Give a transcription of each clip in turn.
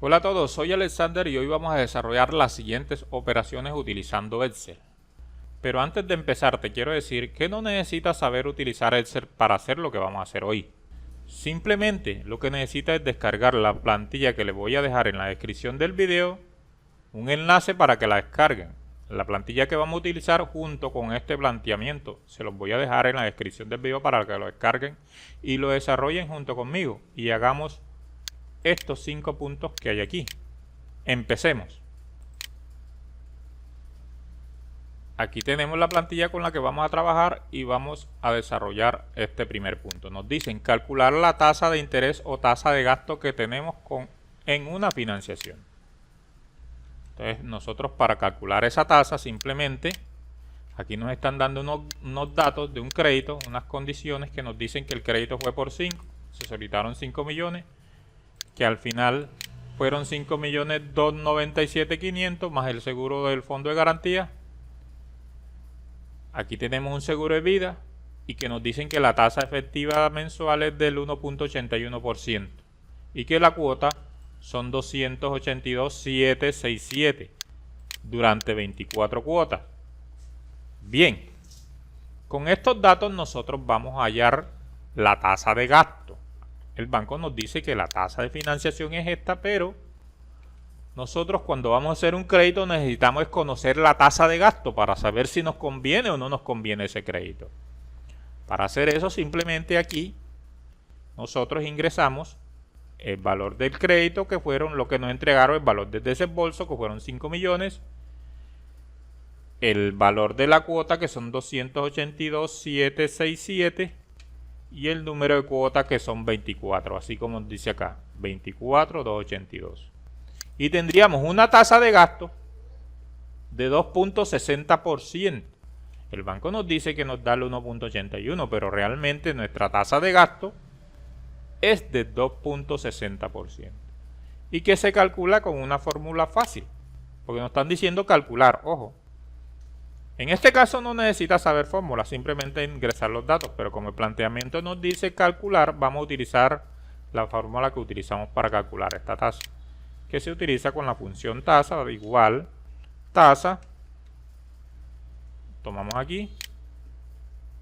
Hola a todos, soy Alexander y hoy vamos a desarrollar las siguientes operaciones utilizando Excel. Pero antes de empezar te quiero decir que no necesitas saber utilizar Excel para hacer lo que vamos a hacer hoy. Simplemente lo que necesitas es descargar la plantilla que les voy a dejar en la descripción del video, un enlace para que la descarguen. La plantilla que vamos a utilizar junto con este planteamiento se los voy a dejar en la descripción del video para que lo descarguen y lo desarrollen junto conmigo y hagamos estos 5 puntos que hay aquí. Empecemos. Aquí tenemos la plantilla con la que vamos a trabajar y vamos a desarrollar este primer punto. Nos dicen calcular la tasa de interés o tasa de gasto que tenemos en una financiación. Entonces nosotros para calcular esa tasa simplemente aquí nos están dando unos datos de un crédito, unas condiciones que nos dicen que el crédito fue por 5, se solicitaron 5 millones, que al final fueron 5.297.500 más el seguro del fondo de garantía. Aquí tenemos un seguro de vida y que nos dicen que la tasa efectiva mensual es del 1.81% y que la cuota son 282.767 durante 24 cuotas. Bien, con estos datos nosotros vamos a hallar la tasa de gasto. El banco nos dice que la tasa de financiación es esta, pero nosotros cuando vamos a hacer un crédito necesitamos conocer la tasa de gasto para saber si nos conviene o no nos conviene ese crédito. Para hacer eso simplemente aquí nosotros ingresamos el valor del crédito que fueron lo que nos entregaron, el valor del desembolso que fueron 5 millones, el valor de la cuota que son 282.767 y el número de cuota que son 24, así como dice acá, 24.282. Y tendríamos una tasa de gasto de 2.60%. El banco nos dice que nos da el 1.81, pero realmente nuestra tasa de gasto es de 2.60%. Y que se calcula con una fórmula fácil, porque nos están diciendo calcular, ojo. En este caso no necesita saber fórmula, simplemente ingresar los datos, pero como el planteamiento nos dice calcular, vamos a utilizar la fórmula que utilizamos para calcular esta tasa, que se utiliza con la función tasa igual tasa. Tomamos aquí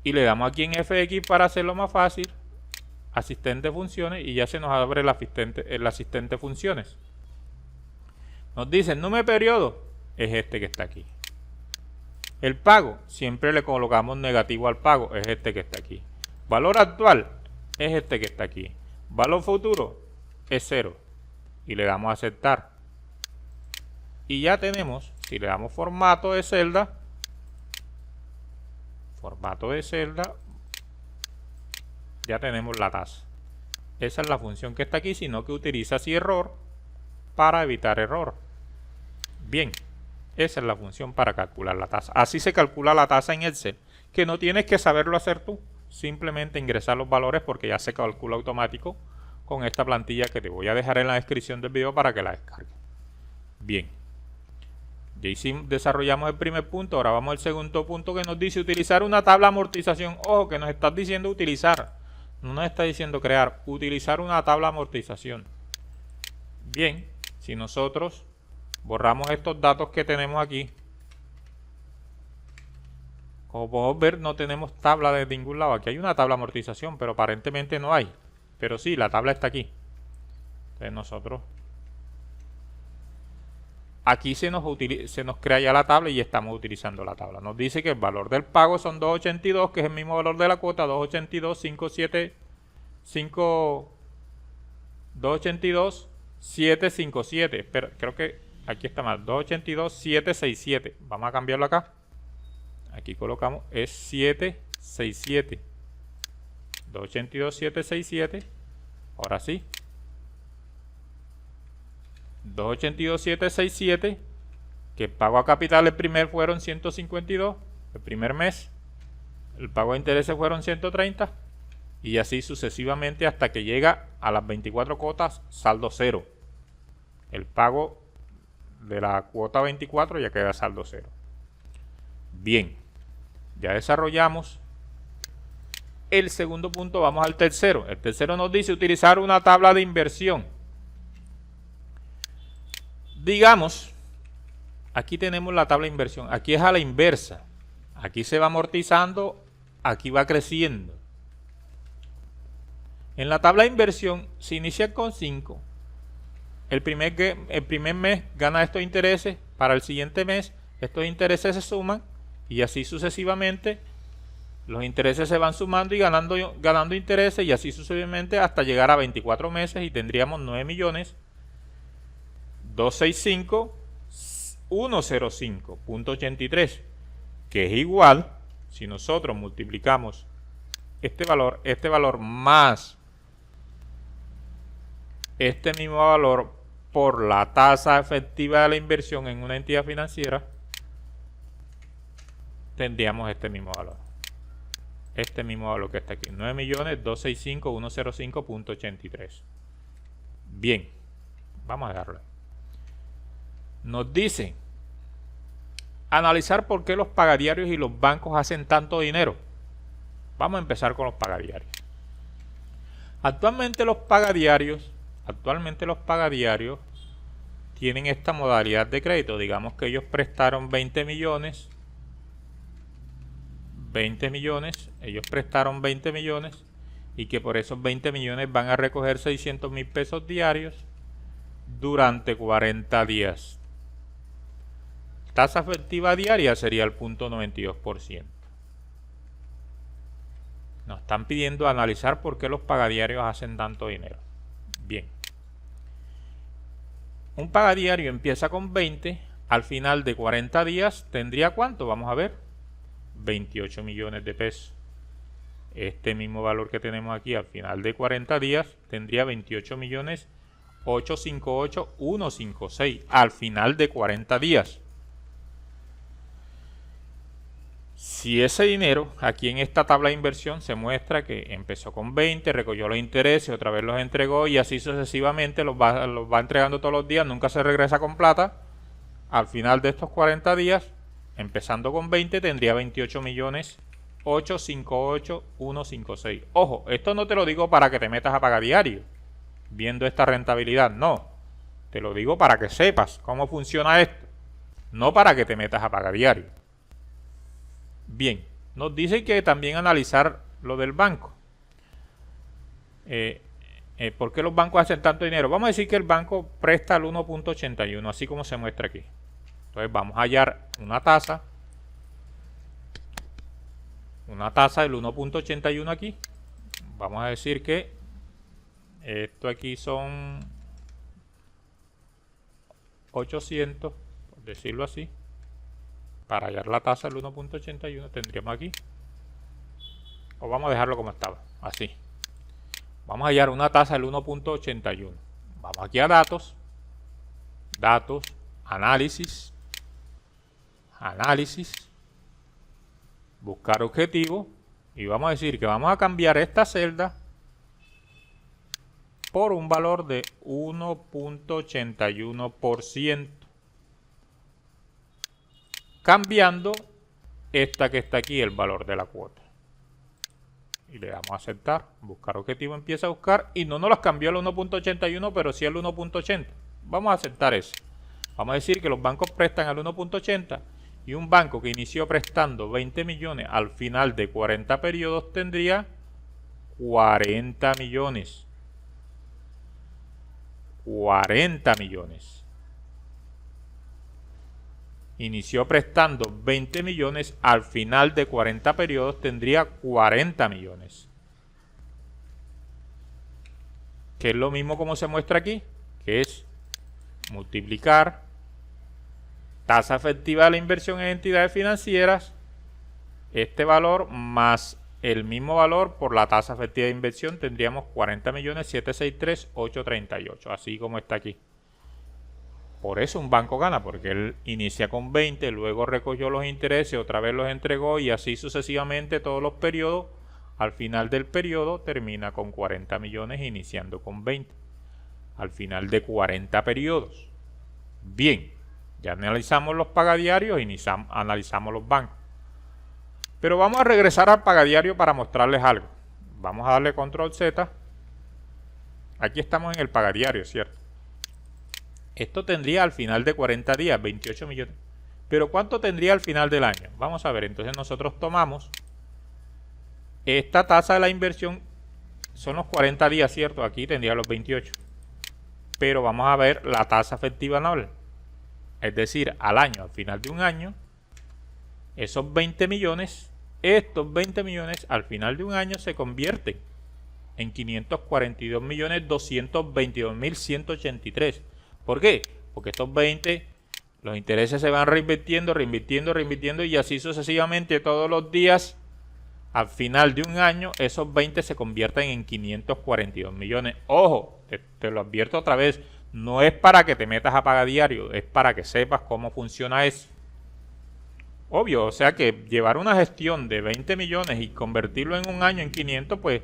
y le damos aquí en FX para hacerlo más fácil, asistente funciones, y ya se nos abre el asistente funciones. Nos dice el número de periodo es este que está aquí. El pago, siempre le colocamos negativo al pago, es este que está aquí. Valor actual es este que está aquí. Valor futuro es 0. Y le damos a aceptar. Y ya tenemos, si le damos formato de celda, ya tenemos la tasa. Esa es la función que está aquí, sino que utiliza así error para evitar error. Bien. Esa es la función para calcular la tasa. Así se calcula la tasa en Excel, que no tienes que saberlo hacer tú. Simplemente ingresar los valores porque ya se calcula automático con esta plantilla que te voy a dejar en la descripción del video para que la descargues. Bien. Ya desarrollamos el primer punto. Ahora vamos al segundo punto que nos dice utilizar una tabla de amortización. Ojo, que nos está diciendo utilizar. No nos está diciendo crear. Utilizar una tabla de amortización. Bien. Si nosotros borramos estos datos que tenemos aquí. Como podemos ver, no tenemos tabla de ningún lado. Aquí hay una tabla de amortización, pero aparentemente no hay. Pero sí, la tabla está aquí. Entonces nosotros aquí se nos crea ya la tabla y estamos utilizando la tabla. Nos dice que el valor del pago son 282, que es el mismo valor de la cuota, 282.757. Pero creo que aquí está mal, 282.767. Vamos a cambiarlo acá. Aquí colocamos, es 767. 282.767. Ahora sí. 282.767. Que el pago a capital el primer fueron 152. El primer mes. El pago de intereses fueron 130. Y así sucesivamente hasta que llega a las 24 cuotas, saldo 0. El pago de la cuota 24 ya queda saldo 0. Bien, ya desarrollamos el segundo punto. Vamos al tercero. El tercero nos dice utilizar una tabla de inversión. Digamos, aquí tenemos la tabla de inversión. Aquí es a la inversa. Aquí se va amortizando, aquí va creciendo. En la tabla de inversión se inicia con 5. El primer mes gana estos intereses. Para el siguiente mes estos intereses se suman y así sucesivamente. Los intereses se van sumando y ganando intereses y así sucesivamente hasta llegar a 24 meses y tendríamos 9.265.105.83, que es igual, si nosotros multiplicamos este valor más este mismo valor por la tasa efectiva de la inversión en una entidad financiera, tendríamos este mismo valor. Este mismo valor que está aquí, 9.265.105.83. Bien, vamos a dejarlo. Nos dice analizar por qué los pagadiarios y los bancos hacen tanto dinero. Vamos a empezar con los pagadiarios. Actualmente los pagadiarios tienen esta modalidad de crédito. Digamos que ellos prestaron 20 millones. Ellos prestaron 20 millones y que por esos 20 millones van a recoger 600.000 pesos diarios durante 40 días. Tasa efectiva diaria sería el 0.92%. Nos están pidiendo analizar por qué los pagadiarios hacen tanto dinero. Bien. Un pagadiario empieza con 20, al final de 40 días tendría ¿cuánto? Vamos a ver. 28 millones de pesos. Este mismo valor que tenemos aquí al final de 40 días tendría 28.858.156 al final de 40 días. Si ese dinero aquí en esta tabla de inversión se muestra que empezó con 20, recogió los intereses, otra vez los entregó y así sucesivamente los va entregando todos los días, nunca se regresa con plata. Al final de estos 40 días, empezando con 20, tendría 28.858.156. Ojo, esto no te lo digo para que te metas a pagadiario viendo esta rentabilidad, no. Te lo digo para que sepas cómo funciona esto, no para que te metas a pagadiario. Bien, nos dice que también analizar lo del banco. ¿Por qué los bancos hacen tanto dinero? Vamos a decir que el banco presta al 1.81, así como se muestra aquí. Entonces vamos a hallar una tasa del 1.81 aquí. Vamos a decir que esto aquí son 800, por decirlo así. Para hallar la tasa del 1.81 tendríamos aquí, o vamos a dejarlo como estaba, así. Vamos a hallar una tasa del 1.81. Vamos aquí a datos, análisis, buscar objetivo y vamos a decir que vamos a cambiar esta celda por un valor de 1.81%. Cambiando esta que está aquí, el valor de la cuota. Y le damos a aceptar, buscar objetivo, empieza a buscar y no nos las cambió al 1.81, pero sí al 1.80. Vamos a aceptar eso. Vamos a decir que los bancos prestan al 1.80 y un banco que inició prestando 20 millones al final de 40 periodos tendría 40 millones. 40 millones. Inició prestando 20 millones, al final de 40 periodos tendría 40 millones. Que es lo mismo como se muestra aquí, que es multiplicar tasa efectiva de la inversión en entidades financieras, este valor más el mismo valor por la tasa efectiva de inversión, tendríamos 40.763.838, así como está aquí. Por eso un banco gana, porque él inicia con 20, luego recogió los intereses, otra vez los entregó y así sucesivamente todos los periodos. Al final del periodo termina con 40 millones iniciando con 20. Al final de 40 periodos. Bien, ya analizamos los pagadiarios y analizamos los bancos. Pero vamos a regresar al pagadiario para mostrarles algo. Vamos a darle control Z. Aquí estamos en el pagadiario, ¿cierto? Esto tendría al final de 40 días 28 millones. Pero ¿cuánto tendría al final del año? Vamos a ver, entonces nosotros tomamos esta tasa de la inversión, son los 40 días, ¿cierto? Aquí tendría los 28. Pero vamos a ver la tasa efectiva anual. Es decir, al año, al final de un año, esos 20 millones, estos 20 millones al final de un año se convierten en 542.222.183. ¿Por qué? Porque estos 20, los intereses se van reinvirtiendo y así sucesivamente todos los días. Al final de un año, esos 20 se convierten en 542 millones. Ojo, te lo advierto otra vez, no es para que te metas a pagar diario, es para que sepas cómo funciona eso. Obvio, o sea que llevar una gestión de 20 millones y convertirlo en un año en 500, pues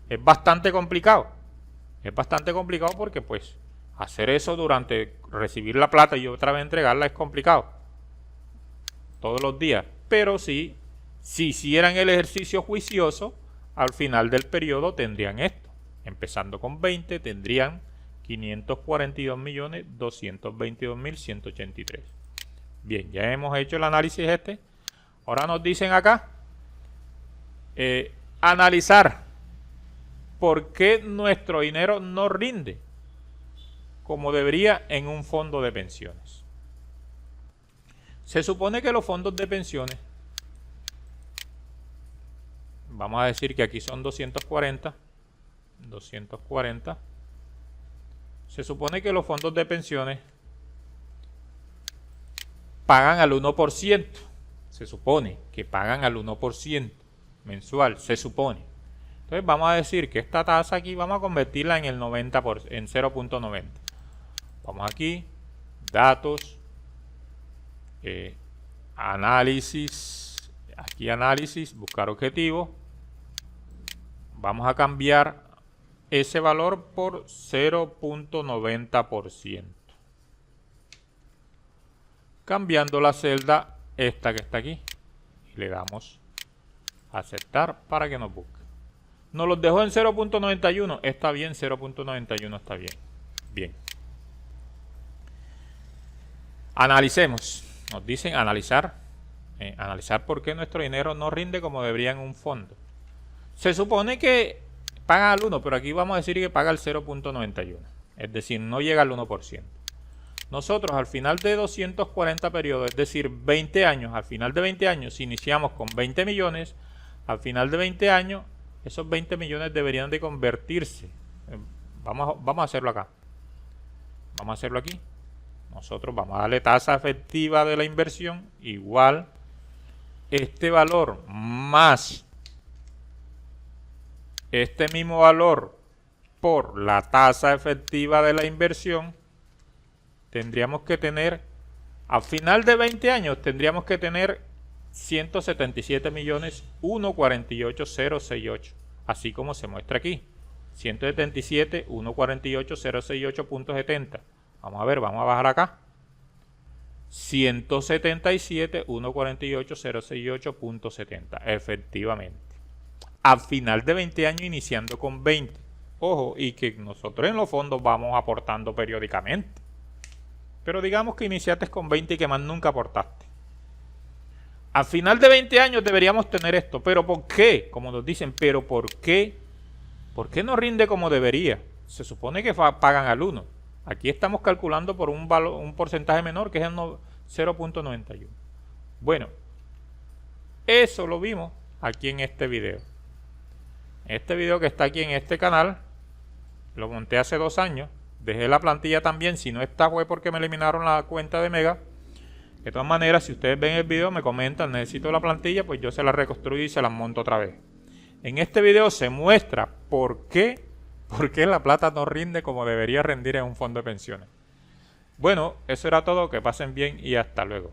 es bastante complicado. Es bastante complicado porque pues hacer eso durante recibir la plata y otra vez entregarla es complicado. Todos los días. Pero sí, si hicieran el ejercicio juicioso, al final del periodo tendrían esto. Empezando con 20, tendrían 542.222.183. Bien, ya hemos hecho el análisis este. Ahora nos dicen acá, analizar por qué nuestro dinero no rinde como debería en un fondo de pensiones. Se supone que los fondos de pensiones, vamos a decir que aquí son 240, se supone que los fondos de pensiones pagan al 1%, se supone que pagan al 1% mensual, se supone. Entonces vamos a decir que esta tasa aquí vamos a convertirla en el 90%, en 0.90. Vamos aquí, datos, análisis, aquí análisis, buscar objetivo. Vamos a cambiar ese valor por 0.90%. Cambiando la celda esta que está aquí. Y le damos a aceptar para que nos busque. Nos los dejó en 0.91. Está bien, 0.91 está bien. Bien. Analicemos. Nos dicen analizar. Analizar por qué nuestro dinero no rinde como debería en un fondo. Se supone que paga al 1, pero aquí vamos a decir que paga al 0.91. Es decir, no llega al 1%. Nosotros al final de 240 periodos, es decir, 20 años, al final de 20 años, si iniciamos con 20 millones, al final de 20 años, esos 20 millones deberían de convertirse. Vamos a hacerlo acá. Vamos a hacerlo aquí. Nosotros vamos a darle tasa efectiva de la inversión igual este valor más este mismo valor por la tasa efectiva de la inversión. Tendríamos que tener, al final de 20 años, tendríamos que tener 177.148.068, así como se muestra aquí. 177.148.068.70. Vamos a ver, vamos a bajar acá. 177.148.068.70, efectivamente. Al final de 20 años iniciando con 20. Ojo, y que nosotros en los fondos vamos aportando periódicamente. Pero digamos que iniciaste con 20 y que más nunca aportaste. Al final de 20 años deberíamos tener esto. ¿Pero por qué? Como nos dicen, ¿pero por qué? ¿Por qué no rinde como debería? Se supone que pagan al 1. Aquí estamos calculando por un porcentaje menor, que es el 0.91. Bueno, eso lo vimos aquí en este video. Este video que está aquí en este canal, lo monté hace 2 años. Dejé la plantilla también, si no está fue porque me eliminaron la cuenta de Mega. De todas maneras, si ustedes ven el video, me comentan, necesito la plantilla, pues yo se la reconstruyo y se la monto otra vez. En este video se muestra por qué la plata no rinde como debería rendir en un fondo de pensiones. Bueno, eso era todo, que pasen bien y hasta luego.